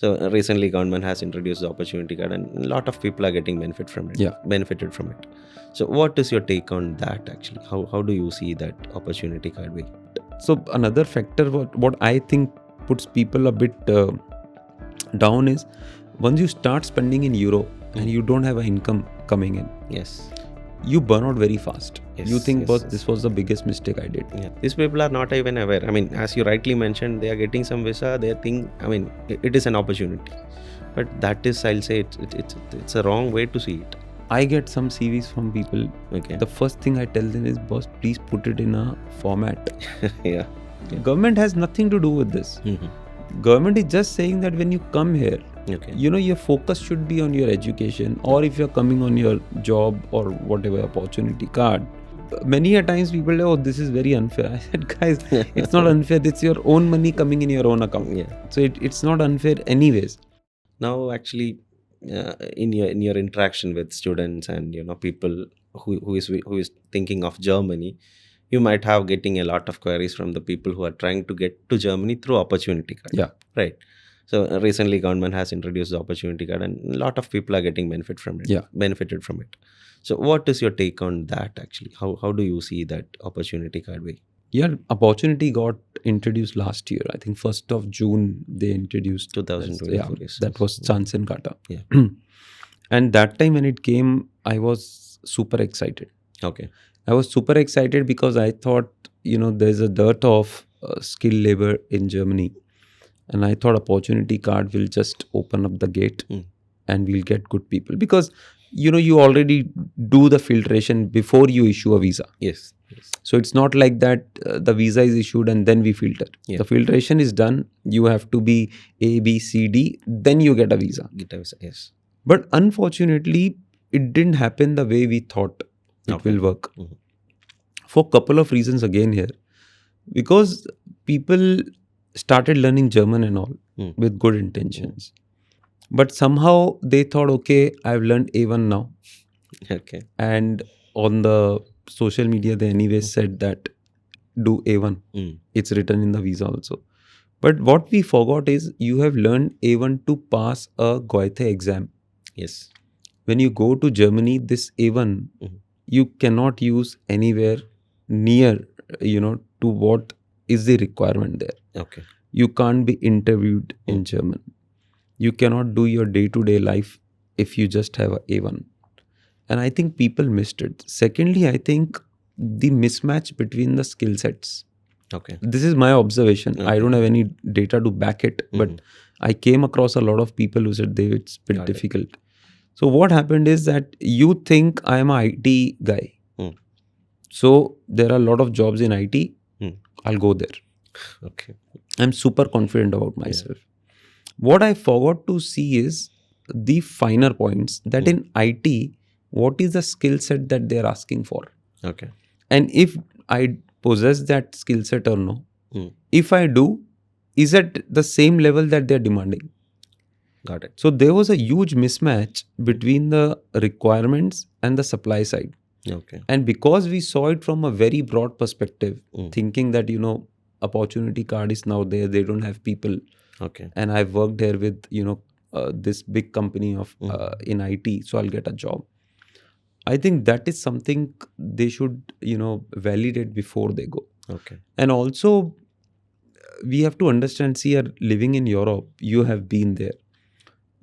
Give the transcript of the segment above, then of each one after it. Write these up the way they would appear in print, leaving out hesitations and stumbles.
So recently government has introduced the opportunity card and a lot of people are getting benefited from it. So what is your take on that actually? How do you see that opportunity card way? So another factor what I think puts people a bit down is once you start spending in euro and you don't have an income coming in, Yes. you burn out very fast. Yes, You think, yes, boss, yes. this was the biggest mistake I did. Yeah. These people are not even aware. I mean, as you rightly mentioned, they are getting some visa. They think, I mean, it is an opportunity. But that is, I'll say, it's a wrong way to see it. I get some CVs from people. Okay. The first thing I tell them is, boss, please put it in a format. Yeah. Government has nothing to do with this. Mm-hmm. Government is just saying that when you come here, Okay. your focus should be on your education, or if you're coming on your job or whatever opportunity card. Many a times people say, oh, this is very unfair. I said, guys, it's not unfair. It's your own money coming in your own account. Yeah. So it's not unfair anyways. Now, actually, in your interaction with students and people who is thinking of Germany, you might have getting a lot of queries from the people who are trying to get to Germany through opportunity card. Yeah. Right. So recently government has introduced the opportunity card and a lot of people are getting benefited from it. So what is your take on that actually? How do you see that opportunity card way? Yeah, opportunity got introduced last year. I think 1st of June they introduced 2024. Yeah, Yes. that was Chansen Kata. Yeah. And that time when it came, I was super excited. Okay. I was super excited because I thought, there's a dearth of skilled labor in Germany. And I thought opportunity card will just open up the gate and we'll get good people. Because, you already do the filtration before you issue a visa. Yes. So it's not like that the visa is issued and then we filter. Yeah. The filtration is done. You have to be A, B, C, D, then you get a visa. Yes. But unfortunately, it didn't happen the way we thought it will work. Mhm. For a couple of reasons again here. Because people started learning German and all with good intentions. But somehow they thought, okay, I've learned A1 now. Okay. And on the social media, they anyway said that do A1. It's written in the visa also. But what we forgot is you have learned A1 to pass a Goethe exam. Yes. When you go to Germany, this A1, you cannot use anywhere near, to what is the requirement there. Okay. You can't be interviewed in German. You cannot do your day-to-day life if you just have a A1. And I think people missed it. Secondly, I think the mismatch between the skill sets. Okay. This is my observation. Okay. I don't have any data to back it, but I came across a lot of people who said it's a bit difficult. So what happened is that you think I am an IT guy. So there are a lot of jobs in IT. I'll go there. Okay. I'm super confident about myself. What I forgot to see is the finer points that in IT, what is the skill set that they're asking for? Okay. And if I possess that skill set or no, if I do, is at the same level that they're demanding? Got it. So there was a huge mismatch between the requirements and the supply side. Okay. And because we saw it from a very broad perspective, thinking that, opportunity card is now there, they don't have people. Okay. And I've worked here with, this big company of in IT, so I'll get a job. I think that is something they should, validate before they go. Okay. And also, we have to understand, see, you're living in Europe, you have been there.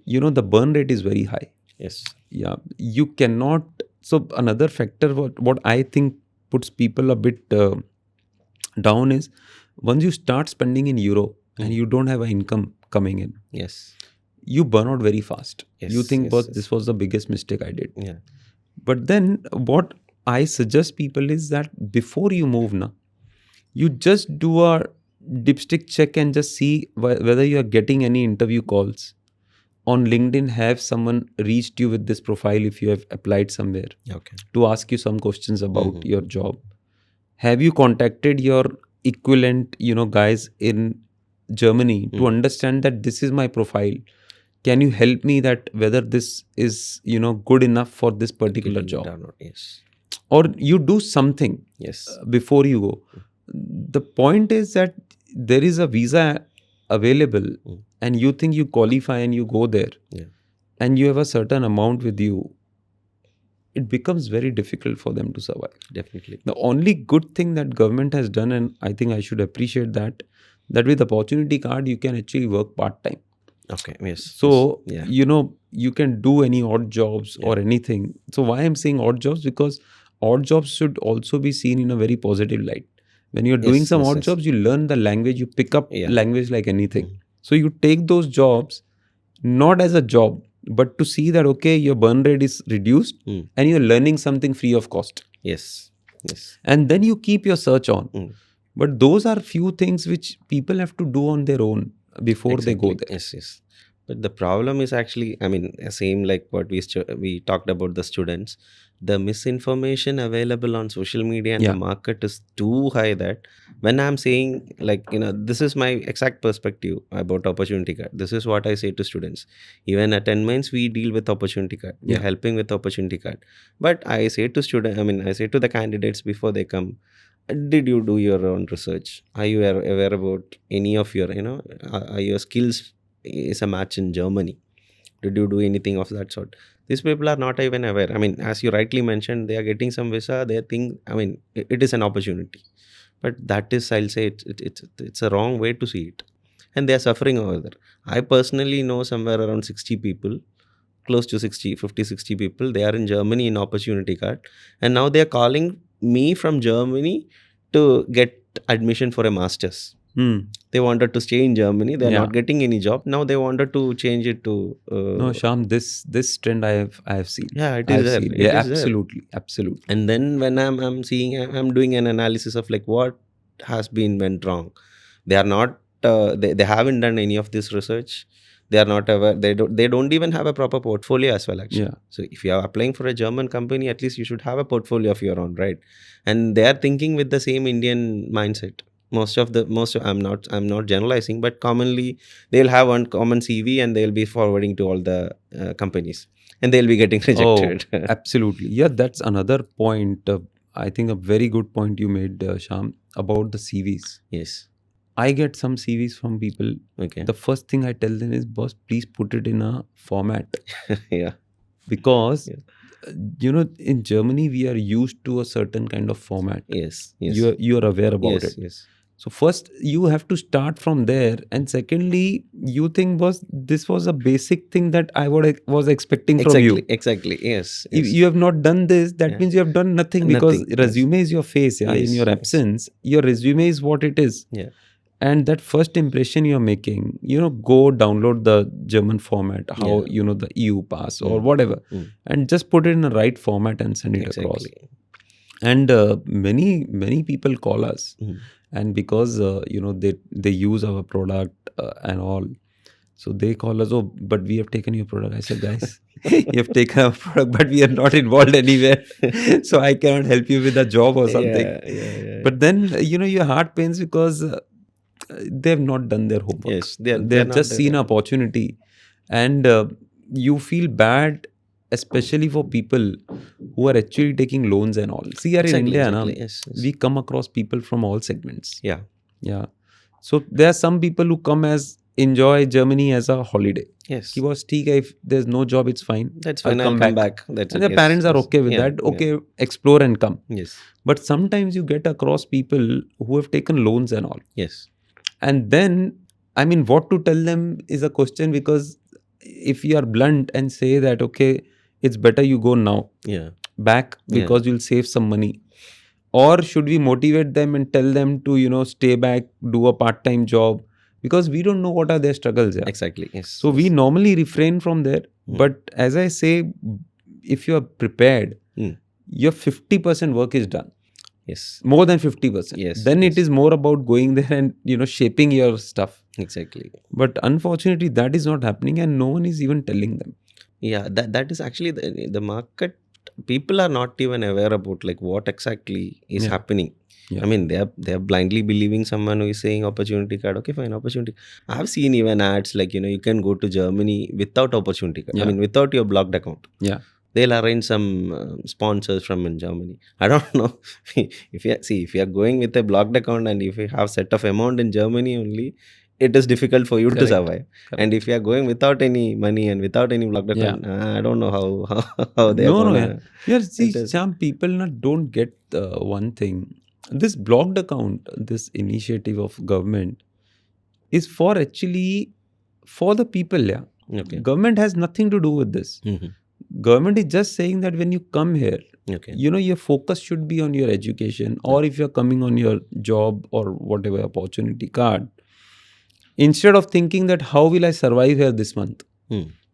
The burn rate is very high. Yes. Yeah, you cannot. So another factor, what I think puts people a bit down is once you start spending in euro and you don't have an income coming in. Yes. You burn out very fast. Yes, You think, yes, boss, yes. this was the biggest mistake I did. Yeah. But then what I suggest people is that before you move now, you just do a dipstick check and just see whether you are getting any interview calls. On LinkedIn, have someone reached you with this profile if you have applied somewhere Okay. to ask you some questions about your job? Have you contacted your equivalent, guys in Germany to understand that this is my profile? Can you help me that whether this is, good enough for this particular job? Yes. Or you do something Yes. before you go. The point is that there is a visa available Mm. and you think you qualify and you go there Yeah. and you have a certain amount with you, it becomes very difficult for them to survive. Definitely. The only good thing that government has done, and I think I should appreciate that with opportunity card, you can actually work part-time. Okay. Yes. So, Yes. Yeah. You can do any odd jobs Yeah. or anything. So why I'm saying odd jobs? Because odd jobs should also be seen in a very positive light. When you're doing Yes. some Yes. odd Yes. jobs, you learn the language, you pick up Yeah. language like anything. Mm. So you take those jobs not as a job, but to see that, okay, your burn rate is reduced Mm. and you're learning something free of cost. Yes. Yes. And then you keep your search on. Mm. But those are few things which people have to do on their own before they go Exactly. there. Yes. Yes. But the problem is actually, I mean, same like what we talked about the students. The misinformation available on social media and the Yeah. market is too high that when I'm saying, like, this is my exact perspective about opportunity card. This is what I say to students. Even at 10 months, we deal with opportunity card. We are Yeah. helping with opportunity card. But I say to I say to the candidates before they come, did you do your own research? Are you aware about any of your, are your skills is a match in Germany? Did you do anything of that sort? These people are not even aware. I mean, as you rightly mentioned, they are getting some visa. They think, I mean, it is an opportunity, but that is, I'll say, it's a wrong way to see it, and they are suffering over there. I personally know somewhere around 60 people, close to 60, 50, 60 people. They are in Germany in opportunity card, and now they are calling me from Germany to get admission for a master's. Hmm. They wanted to stay in Germany. They are Yeah. not getting any job. Now they wanted to change it to. No, Sham, this trend I have seen. Yeah, it I is have there. seen. It Yeah, is there. absolutely. And then when I'm seeing, I'm doing an analysis of like what has been went wrong. They are not. They haven't done any of this research. They are not aware. They don't even have a proper portfolio as well, actually. Yeah. So if you are applying for a German company, at least you should have a portfolio of your own, right? And they are thinking with the same Indian mindset. I'm not generalizing, but commonly they'll have one common CV and they'll be forwarding to all the companies, and they'll be getting rejected. Oh, absolutely. Yeah, that's another point. I think a very good point you made, Sham, about the CVs. Yes. I get some CVs from people. Okay. The first thing I tell them is, boss, please put it in a format. Yeah. Because, Yeah. in Germany, we are used to a certain kind of format. Yes. Yes. You are aware about Yes. it. Yes. So first, you have to start from there. And secondly, you think, boss, this was a basic thing that I was expecting from you. Exactly. Yes. If Yes. you have not done this, that Yeah. means you have done nothing, because Nothing. Yes. resume is your face. Yeah, in Yes, your yes. absence, your resume is what it is. Yeah. And that first impression you're making, go download the German format, how, Yeah. the EU pass or Mm. whatever, Mm. and just put it in the right format and send it across. Exactly. And many people call us, Mm. and because they use our product and all, so they call us, oh, but we have taken your product. I said, guys, you have taken our product, but we are not involved anywhere, so I cannot help you with a job or something. Yeah. But then your heart pains because they have not done their homework. Yes, They they're have not just there. seen opportunity, and you feel bad, especially for people who are actually taking loans and all. See, here in India, Exactly. Yes. we come across people from all segments. Yeah. Yeah. So there are some people who come as enjoy Germany as a holiday. Yes. He was, if there's no job, it's fine. That's fine. I'll come back. That's And it. their Yes, parents are yes. okay with Yeah, that. Okay, explore and come. Yes. But sometimes you get across people who have taken loans and all. Yes. And then, I mean, what to tell them is a question, because if you are blunt and say that, okay, it's better you go now Yeah. back because you'll save some money. Or should we motivate them and tell them to, stay back, do a part-time job? Because we don't know what are their struggles. Yeah? Exactly. Yes. So we normally refrain from there. But as I say, if you are prepared, your 50% work is done. Yes. More than 50%. Yes. Then it is more about going there and, shaping your stuff. Exactly. But unfortunately, that is not happening, and no one is even telling them. Yeah. That is actually the market. People are not even aware about like what exactly is happening. Yeah. I mean, they are blindly believing someone who is saying opportunity card. Okay, fine, opportunity. I have seen even ads like you can go to Germany without opportunity card. Yeah. I mean, without your blocked account. Yeah. They'll arrange some sponsors from in Germany. I don't know if you are going with a blocked account and if you have set of amount in Germany only, it is difficult for you to Correct. survive. And if you are going without any money and without any blocked Yeah. account, I don't know how they are No, yeah. gonna. Yeah, see, It is. some people don't get one thing. This blocked account, this initiative of government is for actually for the people, yeah. Okay. Government has nothing to do with this. Government is just saying that when you come here, Okay. your focus should be on your education, or if you're coming on your job or whatever opportunity card, instead of thinking that how will I survive here this month.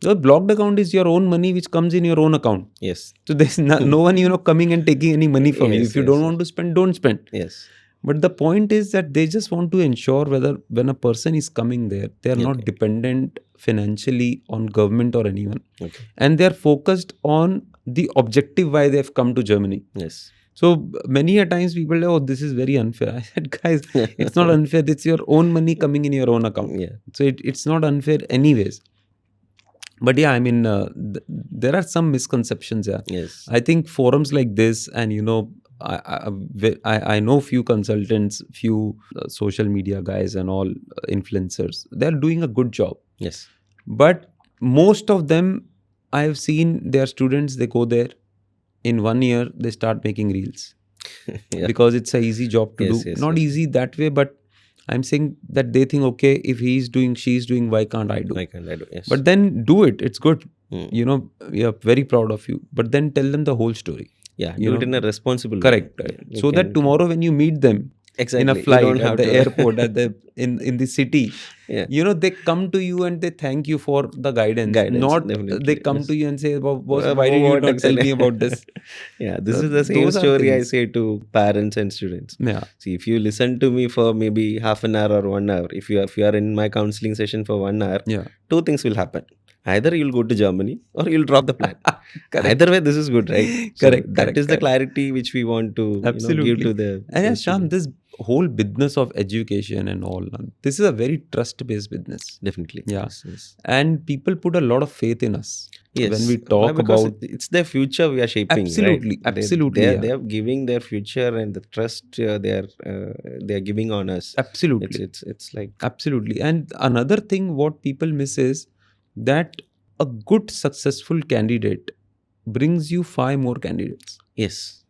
The blocked account is your own money which comes in your own account. Yes. So there's no one coming and taking any money from you. Yes, If you yes, don't yes. want to spend, don't spend. Yes. But the point is that they just want to ensure whether when a person is coming there, they are not Okay. dependent financially on government or anyone. Okay. And they are focused on the objective why they have come to Germany. Yes. So many a times people say, oh, this is very unfair. I said, guys, it's not unfair. It's your own money coming in your own account. Yeah. So it's not unfair anyways. But yeah, I mean, there are some misconceptions. Yeah. Yes. I think forums like this, and I know few consultants, few social media guys, and all influencers. They're doing a good job. Yes. But most of them, I have seen their students. They go there in 1 year. They start making reels Yeah. because it's a easy job to Yes, do. yes, Not yes. easy that way, but I'm saying that they think, okay, if he's doing, she's doing, why can't I do? Why can't I do? Yes. But then do it. It's good. Mm. We are very proud of you. But then tell them the whole story. Yeah. You Do it know, in a responsible Correct. way. Right. You So that can- tomorrow when you meet them exactly. in a You flight, don't at have the to- airport, in the city, Yeah. they come to you and they thank you for the guidance. Not definitely, they come yes. to you and say, boss, Well, why did you what not tell exactly- me about this? Yeah, this So is the same those are story I things. say to parents and students. Yeah. See, if you listen to me for maybe half an hour or 1 hour, if you are in my counseling session for 1 hour, Yeah. two things will happen. Either you'll go to Germany or you'll drop the plan. Correct. Either way, this is good, right? So Correct, that correct, is the correct. clarity which we want to Absolutely. give to the. And yeah, the Sham, students. this whole business of education and all, this is a very trust-based business. Definitely. Yeah. Yes, yes. And people put a lot of faith in us. Yes. When we Why? talk Because about it's their future we are shaping. Absolutely, right? absolutely, They yeah. are giving their future and the trust they are giving on us. Absolutely. It's like Absolutely. And another thing what people miss is that a good successful candidate brings you 5 more candidates. yes,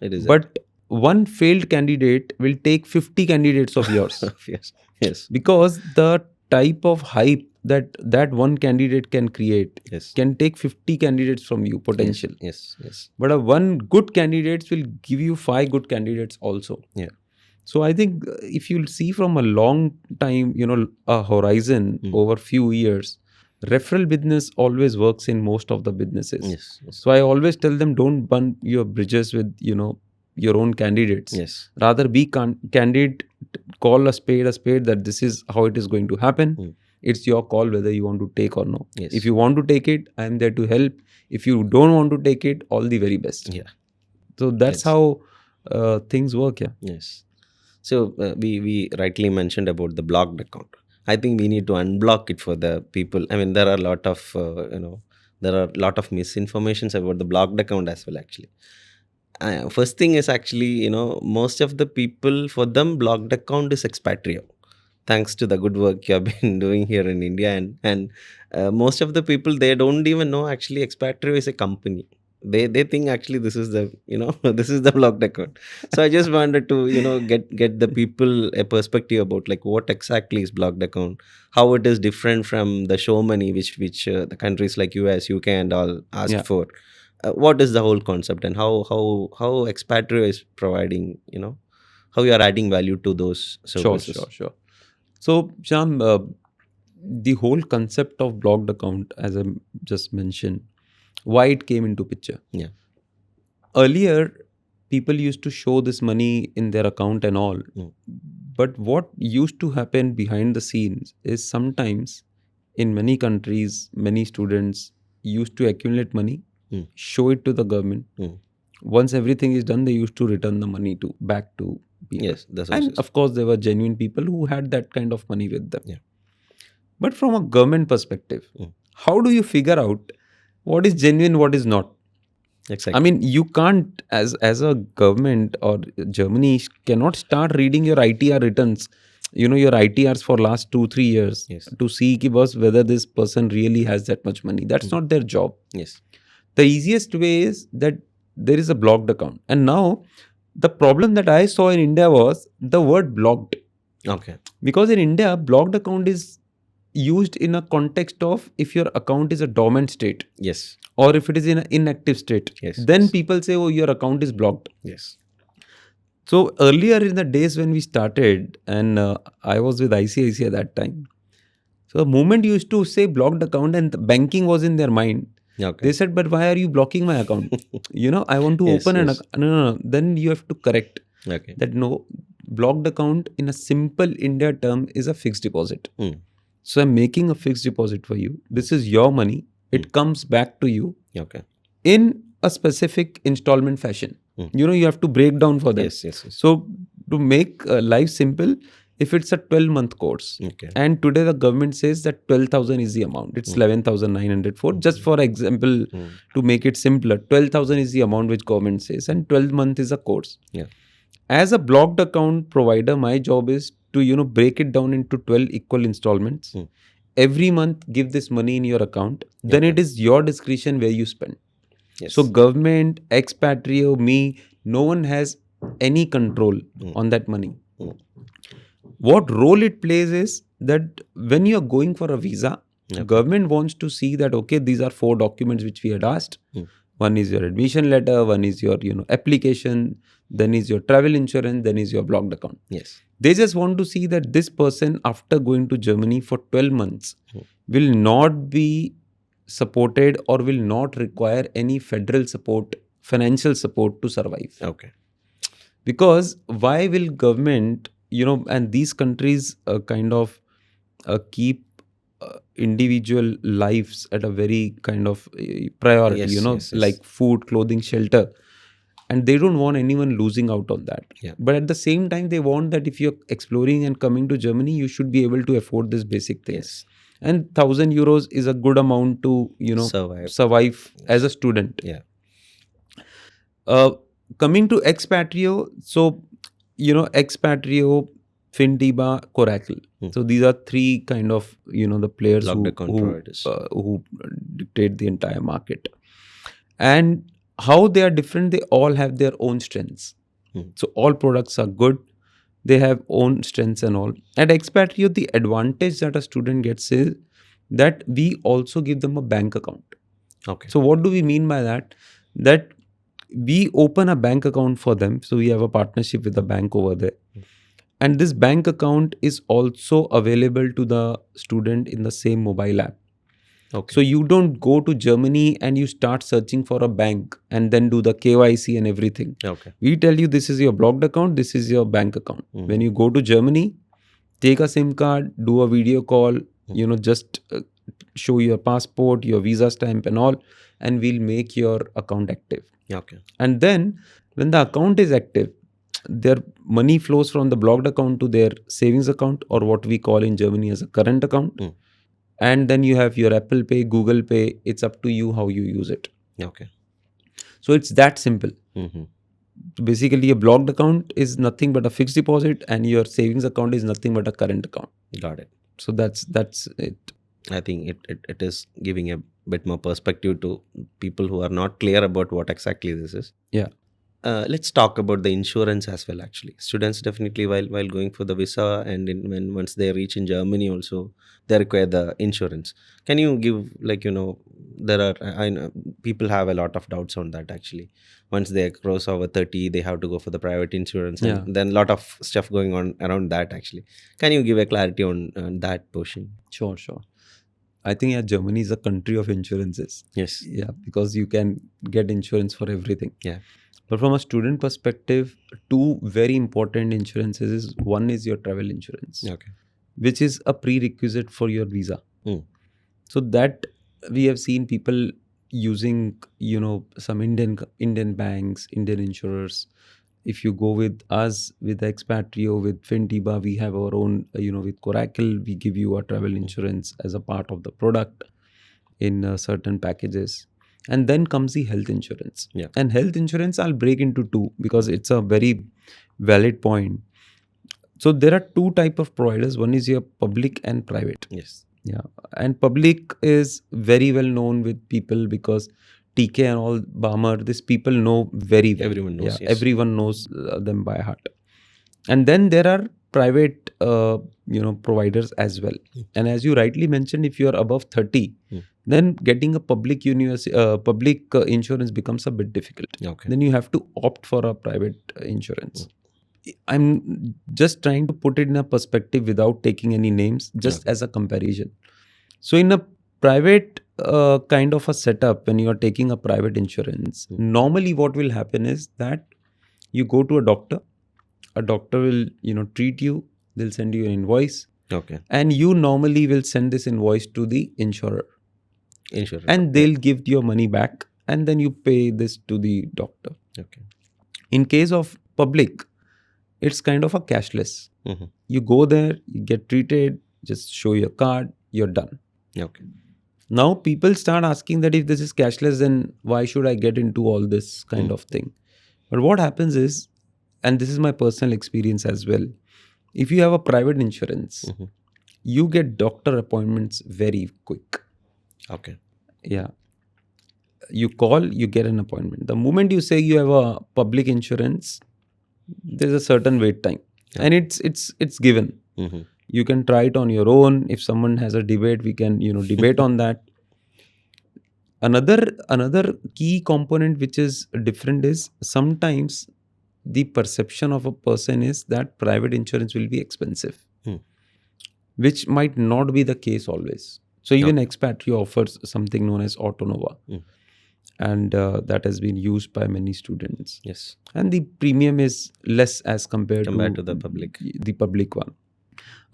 it is. But one failed candidate will take 50 candidates of yours. yes, yes, Because the type of hype that one candidate can create yes. can take 50 candidates from you potential. Yes, yes. But a one good candidates will give you 5 good candidates also. Yeah. So I think if you see from a long time, a horizon over few years, referral business always works in most of the businesses. Yes, yes. So I always tell them, don't burn your bridges with, your own candidates. Yes. Rather be candid, call a spade that this is how it is going to happen. It's your call whether you want to take or no. Yes. If you want to take it, I am there to help. If you don't want to take it, all the very best. Yeah. So that's Yes. how things work. Yeah. Yes. So we rightly mentioned about the blocked account. I think we need to unblock it for the people. I mean, there are a lot of there are a lot of misinformations about the blocked account as well. Actually, first thing is actually most of the people, for them blocked account is Expatrio. Thanks to the good work you have been doing here in India, and most of the people, they don't even know actually Expatrio is a company. They think actually this is the this is the blocked account. So I just wanted to get the people a perspective about like what exactly is blocked account, how it is different from the show money which the countries like US, UK and all ask Yeah. for. What is the whole concept, and how Expatrio is providing, how you are adding value to those services. Sure. So, Sham, the whole concept of blocked account, as I just mentioned, why it came into picture. Yeah. Earlier, people used to show this money in their account and all. But what used to happen behind the scenes is sometimes in many countries, many students used to accumulate money, show it to the government. Once everything is done, they used to return the money back to people. Yes, that's And also. of course, there were genuine people who had that kind of money with them. Yeah. But from a government perspective, how do you figure out what is genuine, what is not? Exactly. I mean, you can't, as a government or Germany, cannot start reading your ITR returns your ITRs for last 2-3 years Yes. to see ki boss, whether this person really has that much money. That's not their job. Yes. The easiest way is that there is a blocked account. And now the problem that I saw in India was the word blocked. Okay. Because in India, blocked account is used in a context of if your account is a dormant state Yes. or if it is in an inactive state. Yes. Then Yes. people say, oh, your account is blocked. Yes. So earlier in the days when we started, and I was with ICICI at that time. So the moment you used to say blocked account and the banking was in their mind, Okay. they said, but why are you blocking my account? I want to Yes, open an yes. account. No. Then you have to correct Okay. that no, blocked account in a simple India term is a fixed deposit. So I'm making a fixed deposit for you. This is your money. It comes back to you Okay. in a specific installment fashion. You have to break down for them. Yes. Yes. Yes. So to make life simple, if it's a 12-month course, Okay. and today the government says that 12,000 is the amount, it's 11,904. Just for example, to make it simpler, 12,000 is the amount which government says, and 12 month is a course. Yeah. As a blocked account provider, my job is to break it down into 12 equal installments. Every month, give this money in your account. Then it is your discretion where you spend. Yes. So government, Expatrio, me, no one has any control on that money. What role it plays is that when you are going for a visa, government wants to see that, okay, these are 4 documents which we had asked. One is your admission letter, one is your application, then is your travel insurance, then is your blocked account. Yes. They just want to see that this person, after going to Germany for 12 months, will not be supported or will not require any federal support, financial support to survive. Okay. Because why will government, and these countries kind of keep individual lives at a very kind of priority, Yes, yes, yes. like food, clothing, shelter. And they don't want anyone losing out on that. Yeah. But at the same time, they want that if you're exploring and coming to Germany, you should be able to afford these basic things. Yes. And 1,000 euros is a good amount to, survive as a student. Yeah. Coming to Expatrio, so, Expatrio, Fintiba, Coracle. So these are 3 kind of, the players who dictate the entire market. And how they are different, they all have their own strengths. So all products are good. They have own strengths and all. At Expatrio, the advantage that a student gets is that we also give them a bank account. Okay. So what do we mean by that? That we open a bank account for them. So we have a partnership with a bank over there. And this bank account is also available to the student in the same mobile app. Okay. So you don't go to Germany and you start searching for a bank and then do the KYC and everything. Okay. We tell you this is your blocked account, this is your bank account. When you go to Germany, take a SIM card, do a video call, just show your passport, your visa stamp and all, and we'll make your account active. Okay. And then when the account is active, their money flows from the blocked account to their savings account, or what we call in Germany as a current account. And then you have your Apple Pay, Google Pay. It's up to you how you use it. Okay. So it's that simple. Basically, a blocked account is nothing but a fixed deposit, and your savings account is nothing but a current account. Got it. So that's it. I think it is giving a bit more perspective to people who are not clear about what exactly this is. Yeah. Let's talk about the insurance as well. Actually, students definitely while going for the visa and once they reach in Germany also, they require the insurance. Can you give there are I know people have a lot of doubts on that actually. Once they cross over 30, they have to go for the private insurance, and then a lot of stuff going on around that actually. Can you give a clarity on that portion? Sure. I think Germany is a country of insurances. Yes. Yeah, because you can get insurance for everything. Yeah. But from a student perspective, 2 very important insurances is, one is your travel insurance, Okay. which is a prerequisite for your visa. So that we have seen people using, some Indian banks, Indian insurers. If you go with us, with Expatrio, with Fintiba, we have our own, with Coracle, we give you a travel insurance as a part of the product in certain packages. And then comes the health insurance. Yeah. And health insurance, I'll break into 2 because it's a very valid point. So there are two type of providers. One is your public and private. Yes. Yeah, and public is very well known with people because TK and all Balmer, these people know very well. Everyone knows, Yeah, yes. everyone knows them by heart. And then there are private, providers as well. And as you rightly mentioned, if you are above 30, then getting a public insurance becomes a bit difficult. Okay. Then you have to opt for a private insurance. I'm just trying to put it in a perspective without taking any names, just as a comparison. So in a private kind of a setup, when you are taking a private insurance, normally what will happen is that you go to a doctor will, treat you, they'll send you an invoice. Okay. And you normally will send this invoice to the insurer. And they'll give your money back, and then you pay this to the doctor. Okay. In case of public, it's kind of a cashless. You go there, you get treated, just show your card, you're done. Okay. Now people start asking that if this is cashless, then why should I get into all this kind of thing? But what happens is, and this is my personal experience as well, if you have a private insurance, you get doctor appointments very quick. Okay. Yeah. You call, you get an appointment. The moment you say you have a public insurance, there's a certain wait time. Yeah. And it's given. You can try it on your own. If someone has a debate, we can debate on that. Another key component which is different is sometimes the perception of a person is that private insurance will be expensive, which might not be the case always. So even Expatrio offers something known as Autonova. And that has been used by many students. Yes. And the premium is less as compared to the public. The public one.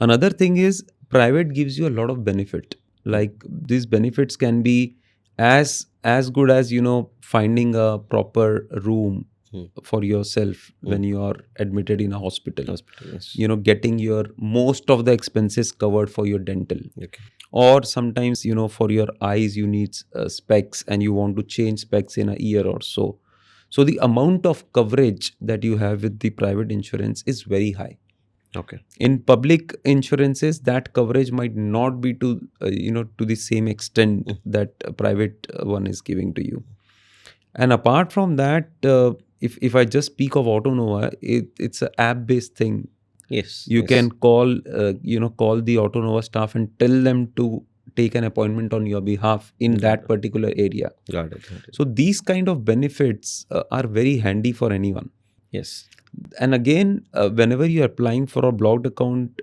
Another thing is private gives you a lot of benefit. Like these benefits can be as good as finding a proper room for yourself when you are admitted in a hospital. Yes. Getting your most of the expenses covered for your dental. Okay. Or sometimes, for your eyes, you need specs and you want to change specs in a year or so. So the amount of coverage that you have with the private insurance is very high. Okay. In public insurances, that coverage might not be to the same extent that a private one is giving to you. And apart from that, if I just speak of Autonova, it's an app-based thing. Yes. You can call the Autonova staff and tell them to take an appointment on your behalf in that particular area. Got it. So these kind of benefits are very handy for anyone. Yes. And again, whenever you are applying for a blocked account,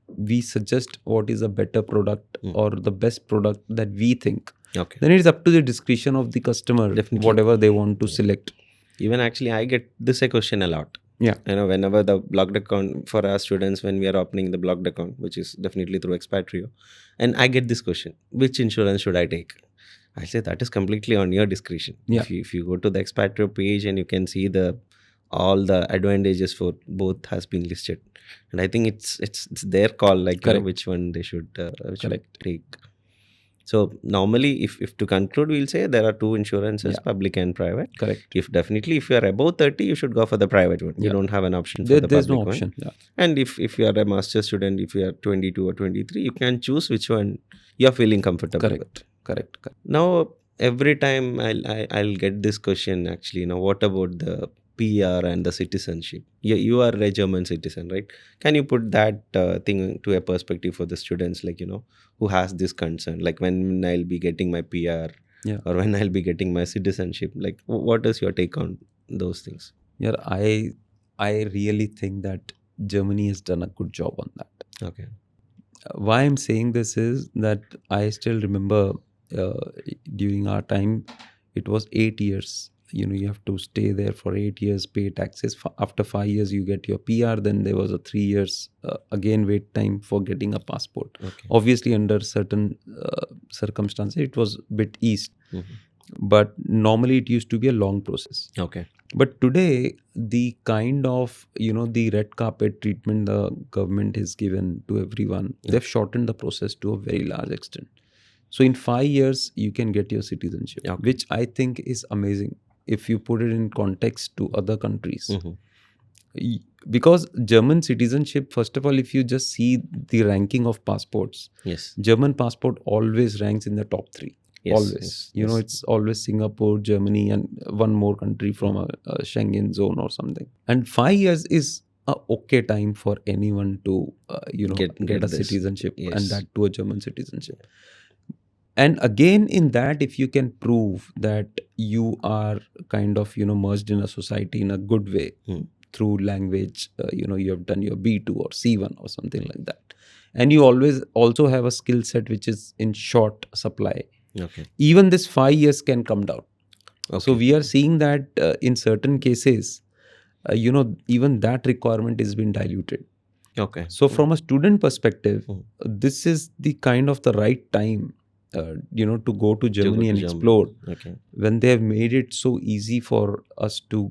we suggest what is a better product or the best product that we think. Okay. Then it is up to the discretion of the customer, whatever they want to select. Even actually, I get this a question a lot. Yeah. Whenever the blocked account for our students, when we are opening the blocked account, which is definitely through Expatrio, and I get this question, which insurance should I take? I say that is completely on your discretion. Yeah. If you go to the Expatrio page and you can see all the advantages for both has been listed, and I think it's their call, like which one they should take. So normally, if to conclude, we'll say there are two insurances, public and private. Correct. If you are above 30, you should go for the private one. You don't have an option for the there's public no option. one. Yeah. And if you are a master student, if you are 22 or 23, you can choose which one you are feeling comfortable with. Correct. Now, every time I'll get this question actually, what about the PR and the citizenship? You are a German citizen, right? Can you put that thing to a perspective for the students, like, who has this concern, like when I'll be getting my PR or when I'll be getting my citizenship? Like, what is your take on those things? Yeah, I really think that Germany has done a good job on that. Okay. Why I'm saying this is that I still remember during our time, it was 8 years. You have to stay there for 8 years, pay taxes. After 5 years, you get your PR. Then there was a 3 years again wait time for getting a passport. Okay. Obviously, under certain circumstances, it was a bit eased. But normally, it used to be a long process. Okay. But today, the kind of the red carpet treatment the government has given to everyone, they've shortened the process to a very large extent. So in 5 years, you can get your citizenship, which I think is amazing if you put it in context to other countries. Because German citizenship, first of all, if you just see the ranking of passports, Yes. German passport always ranks in the top 3. Yes. Always. Yes. Yes. It's always Singapore, Germany, and one more country from a Schengen zone or something. And 5 years is a okay time for anyone to, get a this. citizenship, Yes. and that to a German citizenship. And again, in that, if you can prove that you are kind of, merged in a society in a good way, through language, you have done your B2 or C1 or something like that, and you always also have a skill set which is in short supply, Okay. even this 5 years can come down. Okay. So we are seeing that in certain cases, even that requirement is being diluted. Okay. So from a student perspective, this is the kind of the right time, to go to Germany and explore, Okay. when they have made it so easy for us to,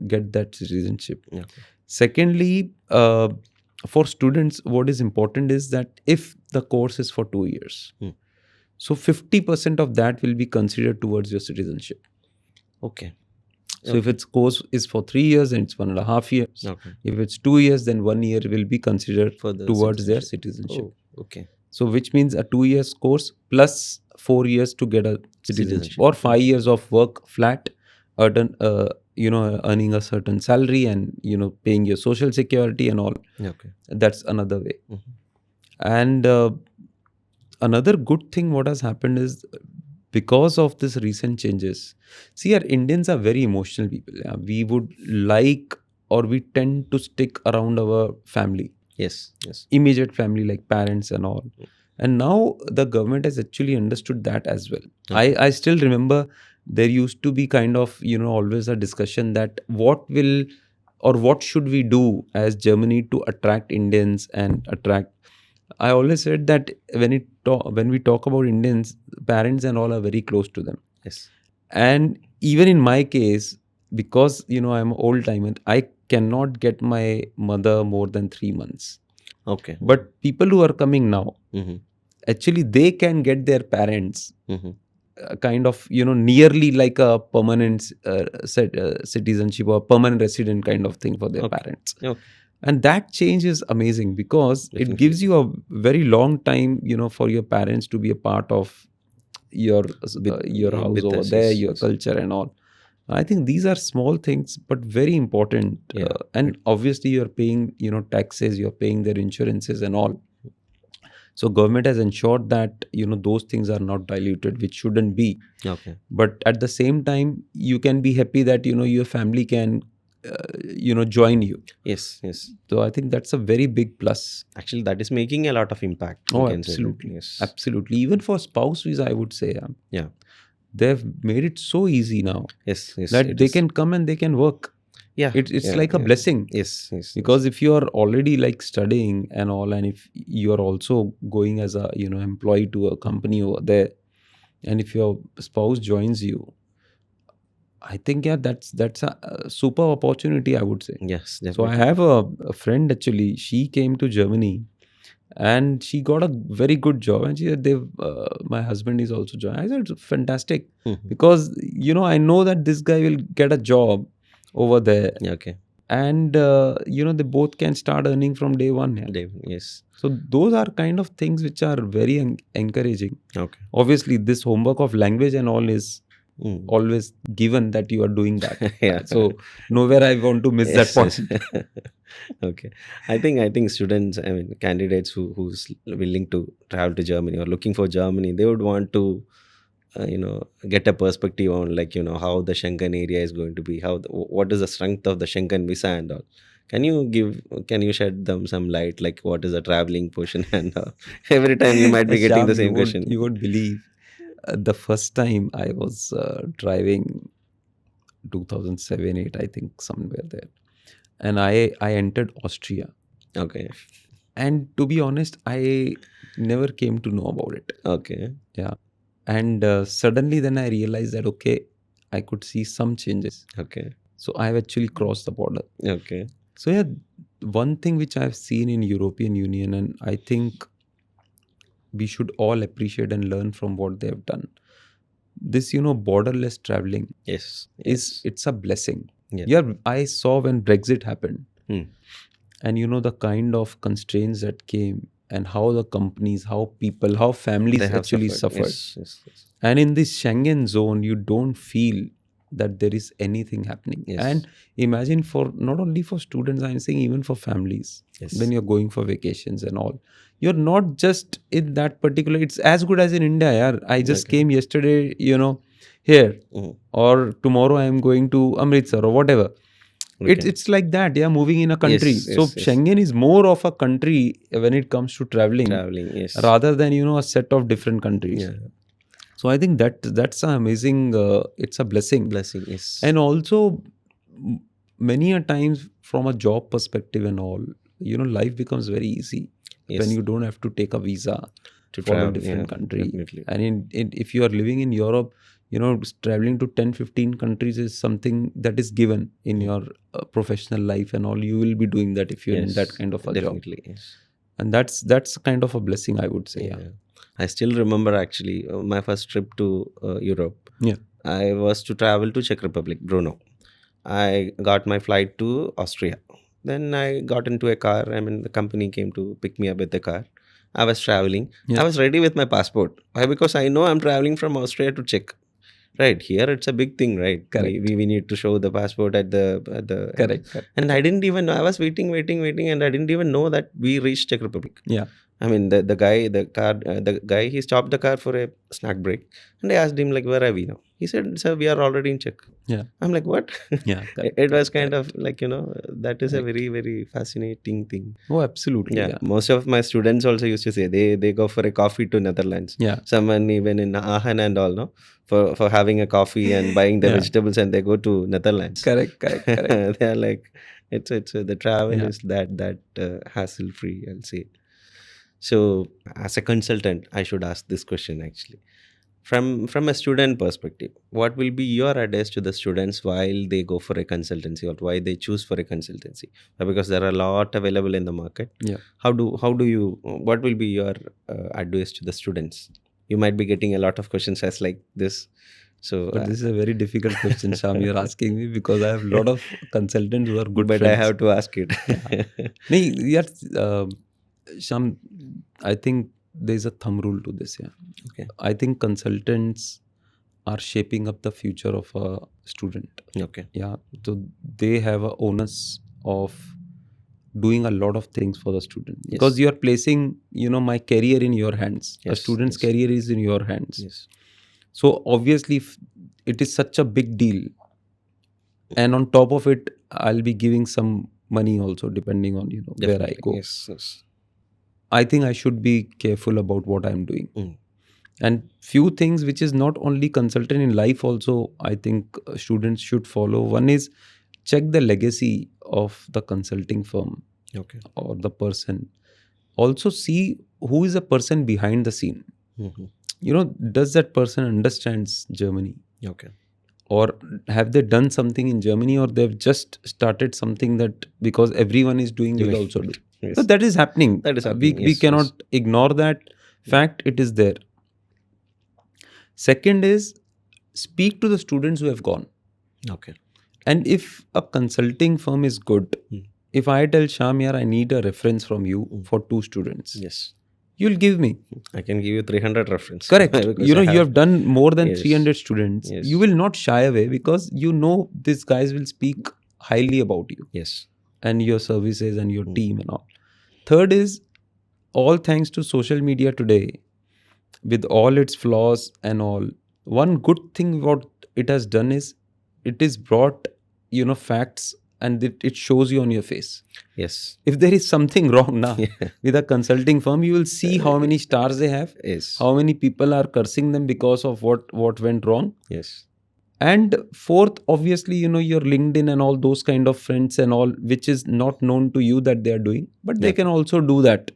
get that citizenship. Okay. Secondly, for students, what is important is that if the course is for 2 years, so 50% of that will be considered towards your citizenship. Okay. So if its course is for 3 years, and it's 1.5 years. Okay. If it's 2 years, then 1 year will be considered For the towards their citizenship. Oh, okay. So which means a 2 years course plus 4 years to get a citizenship, or 5 years of work flat, earning a certain salary, and paying your social security and all. Okay. That's another way. And another good thing what has happened is, because of this recent changes, see, our Indians are very emotional people. Yeah? We would like, or we tend to stick around our family. Yes. Yes. Immediate family, like parents and all. And now the government has actually understood that as well. Okay. I still remember there used to be kind of, always a discussion that what should we do as Germany to attract Indians and attract. I always said that when we talk about Indians, parents and all are very close to them. Yes. And even in my case, because I'm old timer, I cannot get my mother more than 3 months. Okay. But people who are coming now, actually they can get their parents kind of, nearly like a permanent citizenship or permanent resident kind of thing for their parents. Okay. And that change is amazing, because it gives you a very long time, for your parents to be a part of your house over there, your culture and all. I think these are small things, but very important. And obviously you're paying, taxes, you're paying their insurances and all. So government has ensured that, those things are not diluted, which shouldn't be. Okay. But at the same time, you can be happy that, your family can, join you. Yes. Yes. So I think that's a very big plus. Actually, that is making a lot of impact. Oh, absolutely. Yes. Absolutely. Even for spouse visa, I would say. Yeah. They've made it so easy now. Yes. Yes. That they can come and they can work. Yeah. It's like a blessing. Yes. Yes. Because if you are already like studying and all, and if you are also going as a, employee to a company over there, and if your spouse joins you, I think, that's a super opportunity, I would say. Yes. So I have a friend, actually, she came to Germany and she got a very good job, and she said, my husband is also joining. I said, it's fantastic, because I know that this guy will get a job over there. Okay. And they both can start earning from day one. Yes. So those are kind of things which are very encouraging. Okay. Obviously this homework of language and all is always given that you are doing that. Yeah. So nowhere I want to miss that point. Okay. I think students, candidates who's willing to travel to Germany or looking for Germany, they would want to get a perspective on, like, how the Schengen area is going to be, what is the strength of the Schengen visa and all. Can you shed them some light, like what is the traveling portion and every time you might be getting the same question. You won't believe, the first time I was driving 2007-8, I think, somewhere there, and I entered Austria. Okay. And to be honest, I never came to know about it. Okay. Yeah. And suddenly then I realized that, okay, I could see some changes. Okay. So I have actually crossed the border. Okay. So yeah, one thing which I've seen in European Union, and I think we should all appreciate and learn from what they have done. This, borderless traveling, Yes. it's a blessing. Yeah. Yeah, I saw when Brexit happened, Hmm. and the kind of constraints that came, and how the companies, how people, how They families have actually suffered. suffered. Yes, yes, yes. And in this Schengen zone, you don't feel that there is anything happening. Yes. And imagine, for not only for students, I'm saying even for families, Yes. when you're going for vacations and all, you're not just in that particular. It's as good as in India. Yeah, I just Okay. came yesterday, here, Mhm. or tomorrow I am going to Amritsar or whatever. It's Okay. it's like that. Yeah, moving in a country. Yes, So yes, yes. Schengen is more of a country when it comes to traveling, Traveling. Yes. rather than a set of different countries. Yeah. So I think that's an amazing. It's a blessing. Blessing. Yes. And also, m- many a times from a job perspective and all, life becomes very easy when Yes. you don't have to take a visa To for a travel. Yeah. different country. Definitely. And if you are living in Europe, traveling to 10, 15 countries is something that is given in your professional life and all. You will be doing that if you're in that Yes. kind of a job. Definitely. Yes. And that's kind of a blessing, I would say. Yeah. I still remember actually my first trip to Europe. Yeah. I was to travel to Czech Republic, Brno. I got my flight to Austria. Then I got into a car. I mean, the company came to pick me up with the car. I was traveling. Yeah. I was ready with my passport. Why? Because I know I'm traveling from Austria to Czech. Right here, it's a big thing, right? Correct. We need to show the passport at the Correct. and I didn't even know. I was waiting, and I didn't even know that we reached Czech Republic. Yeah. I mean, the guy, he stopped the car for a snack break, and I asked him like, "Where are we now?" He said, "Sir, we are already in Czech." Yeah. I'm like, "What?" Yeah. Correct. It was Correct, kind correct. of like that is a Correct. very very fascinating thing. Oh, absolutely. Yeah, Yeah. most of my students also used to say they go for a coffee to Netherlands. Yeah. Someone even in Aachen and all, no, for having a coffee and buying the Yeah. vegetables, and they go to Netherlands. Correct. Correct. Correct. They are like, it's the travel Yeah. is that hassle free, I'll say. So, as a consultant, I should ask this question actually. From a student perspective, what will be your advice to the students while they go for a consultancy, or why they choose for a consultancy? Because there are a lot available in the market. Yeah. How do you, what will be your advice to the students? You might be getting a lot of questions as like this. So, But this is a very difficult question, Sham, you're asking me, because I have a lot of consultants who are good but I friends. have to ask it. Yeah. Nee, yes, Sham, I think there's a thumb rule to this. Yeah. Okay. I think consultants are shaping up the future of a student. Okay. Yeah. So they have a onus of doing a lot of things for the student, because Yes. you are placing, my career in your hands. A Yes. student's Yes. career is in your hands. Yes. So obviously, it is such a big deal, and on top of it, I'll be giving some money also, depending on where I Definitely. go. Yes. Yes. I think I should be careful about what I'm doing. Mm. And few things which is not only consultant in life also, I think students should follow. One is, check the legacy of the consulting firm Okay. or the person. Also see who is the person behind the scene. Mm-hmm. Does that person understands Germany? Okay. Or have they done something in Germany, or they've just started something that because everyone is doing, will also do. Yes. So that is happening. That is We happening. Yes, cannot yes. ignore that fact. It is there. Second is, speak to the students who have gone. Okay. And if a consulting firm is good, if I tell Sham, I need a reference from you for 2 students, Yes. you'll give me. I can give you 300 reference. Correct. Because You I have done more than Yes. 300 students. Yes. You will not shy away, because these guys will speak highly about you Yes. and your services and your team and all. Third is, all thanks to social media today, with all its flaws and all, one good thing what it has done is, it is brought facts, and it shows you on your face. Yes. If there is something wrong now Yeah. with a consulting firm, you will see how many stars they have, Yes. how many people are cursing them because of what went wrong. Yes. And fourth, obviously, your LinkedIn and all those kind of friends and all, which is not known to you that they are doing, but they Yeah. can also do that,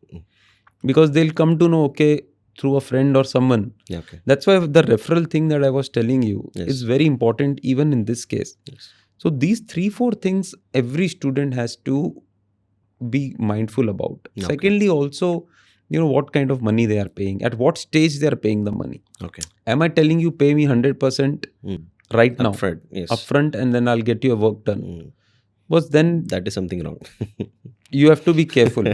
because they'll come to know, okay, through a friend or someone. Yeah, okay. That's why the referral thing that I was telling you Yes. is very important, even in this case. Yes. So these 3-4 things every student has to be mindful about. Okay. Secondly, also, what kind of money they are paying, at what stage they are paying the money. Okay. Am I telling you pay me 100%? right now, Upfront, yes. upfront, and then I'll get your work done. Mm. Was then That is something wrong. you have to be careful,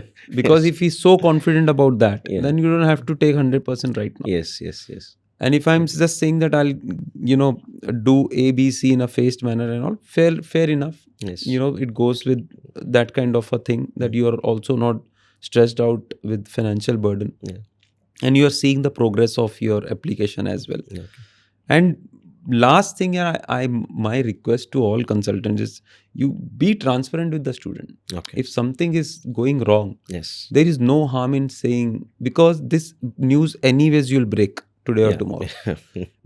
because Yes. if he's so confident about that, Yeah. then you don't have to take 100% right now. Yes, yes, yes. And if I'm just saying that I'll, do A, B, C in a phased manner and all, fair enough. Yes. It goes with that kind of a thing, that you are also not stressed out with financial burden. Yeah. And you are seeing the progress of your application as well. Okay. And last thing, my request to all consultants is, you be transparent with the student. Okay. If something is going wrong, Yes. there is no harm in saying, because this news anyways you'll break today or Yeah. tomorrow.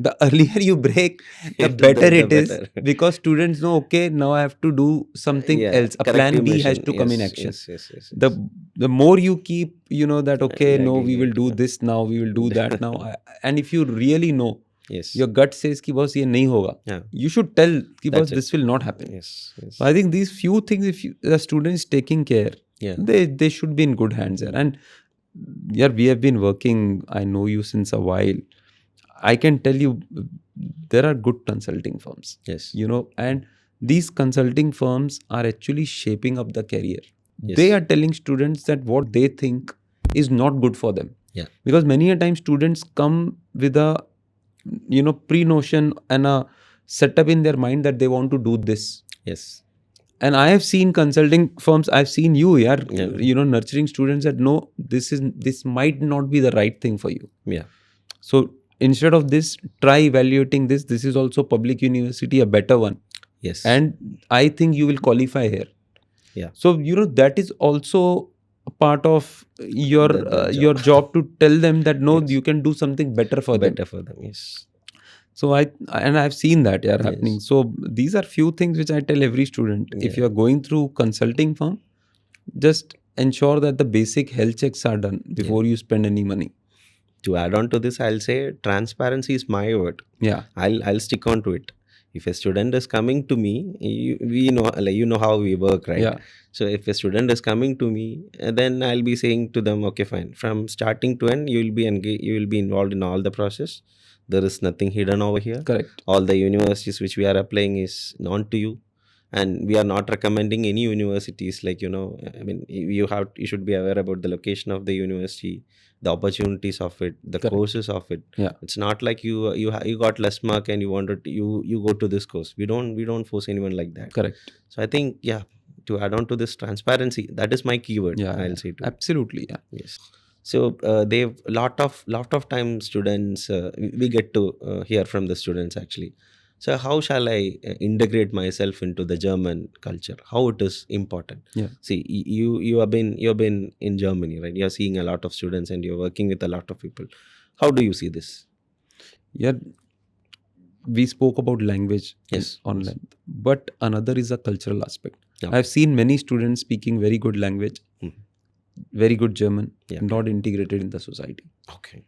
The earlier you break, the The better it is, better. because students know, okay, now I have to do something Yeah. else. A Corrective plan B has measure. to come in Yes, action. Yes, yes, yes, yes. The more you keep, that, okay, no, we will do Yeah. this now, we will do that now. And if you really know, Yes. your gut says ki boss ye nahi hoga, Yeah. you should tell ki boss That's it. this will not happen. Yes. Yes. So I think these few things, if the student is taking care, Yeah. they should be in good hands there. And yeah, we have been working, I know you since a while. I can tell you, there are good consulting firms, Yes. and these consulting firms are actually shaping up the career. Yes. They are telling students that what they think is not good for them. Yeah. Because many a time students come with a, pre-notion and a setup in their mind that they want to do this. Yes. And I have seen consulting firms, I've seen you, Yeah. nurturing students that no, this might not be the right thing for you. Yeah. So instead of this, try evaluating this. This is also public university, a better one. Yes. And I think you will qualify here. Yeah. So, that is also a part of your The your job to tell them that no, Yes. you can do something better for them. Better for them. Yes. So I've seen that happening. Yes. So these are few things which I tell every student. If Yeah. you are going through consulting firm, just ensure that the basic health checks are done before you spend any money. To add on to this, I'll say transparency is my word. Yeah. I'll stick on to it. If a student is coming to me, we know, like, how we work, right? Yeah. So if a student is coming to me, then I'll be saying to them, okay, fine. From starting to end, you will be involved in all the process. There is nothing hidden over here. Correct. All the universities which we are applying is known to you, and we are not recommending any universities. Like, I mean, you should be aware about the location of the university, the opportunities of it, the Correct. courses of it. Yeah. It's not like you got less mark and you wanted you go to this course. We don't force anyone like that. Correct. So I think, yeah, to add on to this transparency, that is my keyword. Yeah. I'll say to Absolutely. Yeah. yes. So they've lot of time students we get to hear from the students actually. So how shall I integrate myself into the German culture? How it is important? Yeah. See, you have been in Germany, right? You're seeing a lot of students and you're working with a lot of people. How do you see this? Yeah. We spoke about language Yes. online, but another is a cultural aspect. Okay. I've seen many students speaking very good language, very good German, Yeah. not integrated in the society. Okay.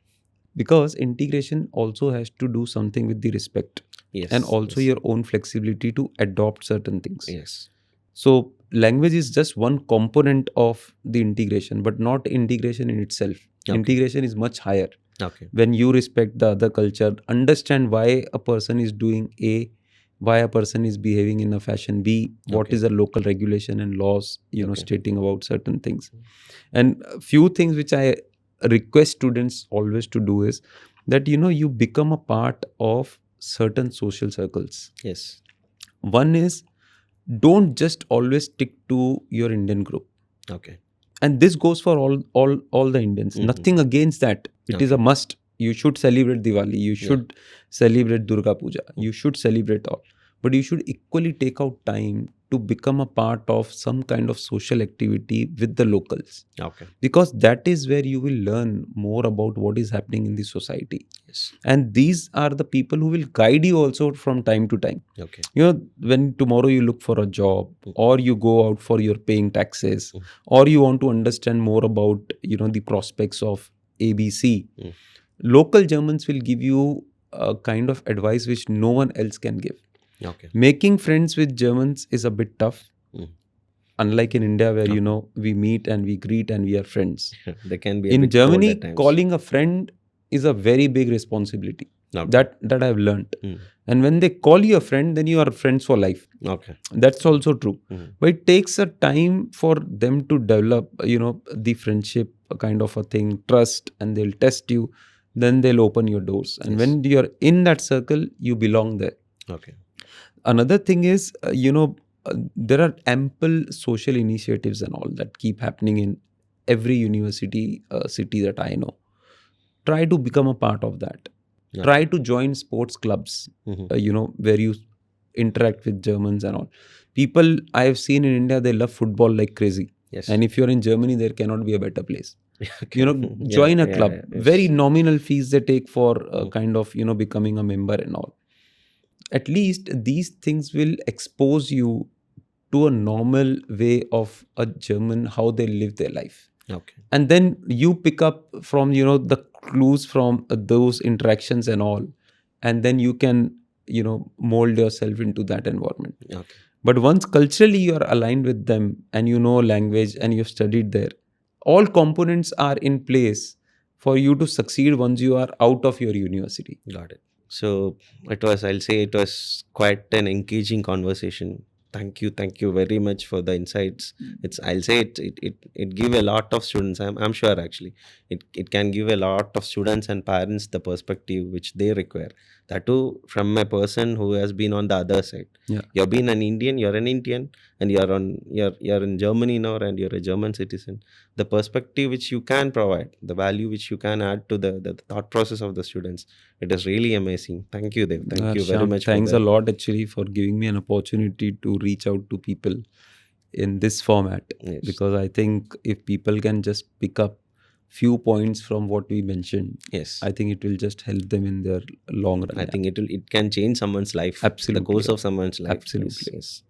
Because integration also has to do something with the respect, Yes. and also yes. your own flexibility to adopt certain things. Yes. So language is just one component of the integration, but not integration in itself. Okay. Integration is much higher. Okay. When you respect the other culture, understand why a person is doing A, why a person is behaving in a fashion B, what Okay. is the local regulation and laws, Okay. stating about certain things. And a few things which I request students always to do is that, you become a part of certain social circles. Yes. One is, don't just always stick to your Indian group. Okay. And this goes for all the Indians. Mhm. Nothing against that. It is a must. You should celebrate Diwali. You should celebrate Durga Puja. You should celebrate all. But you should equally take out time to become a part of some kind of social activity with the locals. Okay. Because that is where you will learn more about what is happening in the society. Yes. And these are the people who will guide you also from time to time. Okay. When tomorrow you look for a job, or you go out for your paying taxes, or you want to understand more about, the prospects of ABC, local Germans will give you a kind of advice which no one else can give. Okay. Making friends with Germans is a bit tough. Unlike in India where, we meet and we greet and we are friends. They can be a In bit cold Germany, at times. calling a friend is a very big responsibility. Okay. That I've learned. Mm. And when they call you a friend, then you are friends for life. Okay. That's also true. Mm. But it takes a time for them to develop, the friendship kind of a thing, trust, and they'll test you. Then they'll open your doors. And Yes. when you're in that circle, you belong there. Okay. Another thing is, there are ample social initiatives and all that keep happening in every university city that I know. Try to become a part of that. Yeah. Try to join sports clubs, where you interact with Germans and all. People I have seen in India, they love football like crazy. Yes. And if you're in Germany, there cannot be a better place. Okay. Join a club. Yes. Very nominal fees they take for Mm. kind of, becoming a member and all. At least these things will expose you to a normal way of a German, how they live their life. Okay. And then you pick up from, the clues from those interactions and all. And then you can, mold yourself into that environment. Okay. But once culturally you are aligned with them and you know language and you've studied there, all components are in place for you to succeed once you are out of your university. Got it. So I'll say it was quite an engaging conversation. Thank you very much for the insights. I'll say it give a lot of students. I'm sure actually it can give a lot of students and parents the perspective which they require. That too from a person who has been on the other side. Yeah. You're been an Indian, you're an Indian, and you're in Germany now, and you're a German citizen. The perspective which you can provide, the value which you can add to the thought process of the students, it is really amazing. Thank you, Dev. Thank you very Shyam, much. thanks for a that. lot actually for giving me an opportunity to reach out to people in this format. Yes. Because I think if people can just pick up few points from what we mentioned, Yes. I think it will just help them in their long run. I think it can change someone's life. Absolutely. The course of someone's life. Absolutely. Yes.